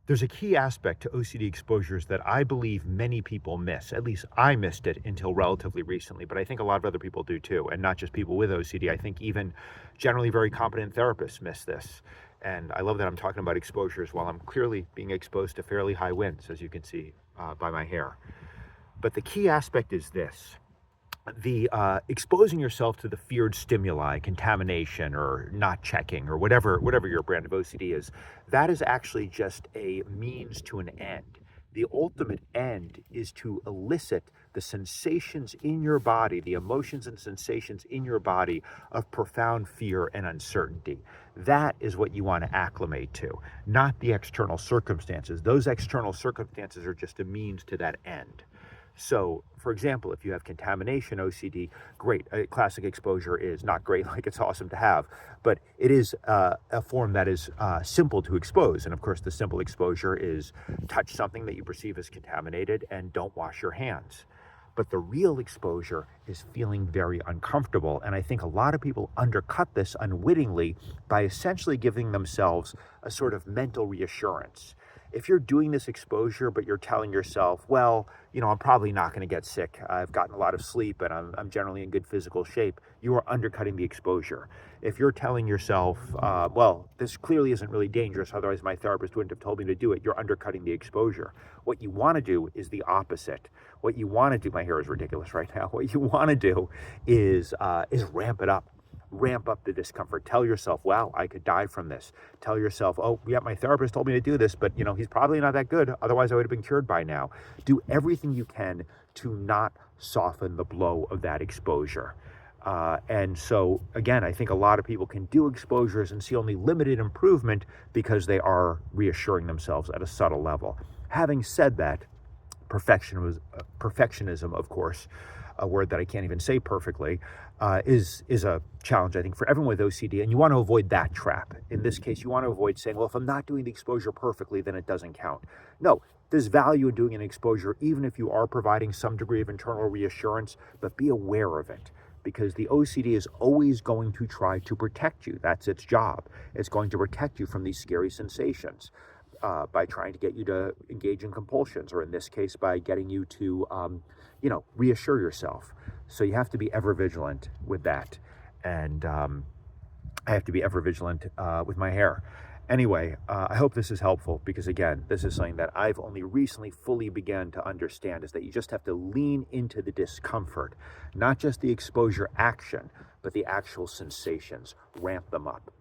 There's a key aspect to OCD exposures that I believe many people miss. At least I missed it until relatively recently, but I think a lot of other people do too. And not just people with OCD. I think even generally very competent therapists miss this. And I love that I'm talking about exposures while I'm clearly being exposed to fairly high winds, as you can see by my hair. But the key aspect is this: the exposing yourself to the feared stimuli, contamination, or not checking, or whatever your brand of OCD is, that is actually just a means to an end. The ultimate end is to elicit the sensations in your body, the emotions and sensations in your body of profound fear and uncertainty. That is what you want to acclimate to, not the external circumstances. Those external circumstances are just a means to that end. So, for example, if you have contamination OCD, great. A classic exposure is not great, like it's awesome to have, but it is a form that is simple to expose. And of course, the simple exposure is touch something that you perceive as contaminated and don't wash your hands. But the real exposure is feeling very uncomfortable. And I think a lot of people undercut this unwittingly by essentially giving themselves a sort of mental reassurance. If you're doing this exposure, but you're telling yourself, well, I'm probably not going to get sick. I've gotten a lot of sleep and I'm generally in good physical shape. You are undercutting the exposure. If you're telling yourself, well, this clearly isn't really dangerous, otherwise my therapist wouldn't have told me to do it, you're undercutting the exposure. What you want to do is the opposite. What you want to do, my hair is ridiculous right now. What you want to do is ramp it up. Ramp up the discomfort. Tell yourself, wow, I could die from this. Tell yourself, oh, yeah, my therapist told me to do this, but he's probably not that good. Otherwise I would have been cured by now. Do everything you can to not soften the blow of that exposure. And so again, I think a lot of people can do exposures and see only limited improvement because they are reassuring themselves at a subtle level. Having said that, perfectionism, of course, a word that I can't even say perfectly, is a challenge, I think, for everyone with OCD. And you want to avoid that trap. In this case, you want to avoid saying, well, if I'm not doing the exposure perfectly, then it doesn't count. No, there's value in doing an exposure, even if you are providing some degree of internal reassurance, but be aware of it. Because the OCD is always going to try to protect you. That's its job. It's going to protect you from these scary sensations. By trying to get you to engage in compulsions, or in this case, by getting you to, reassure yourself. So you have to be ever vigilant with that. And I have to be ever vigilant with my hair. Anyway, I hope this is helpful because, again, this is something that I've only recently fully began to understand, is that you just have to lean into the discomfort, not just the exposure action, but the actual sensations, ramp them up.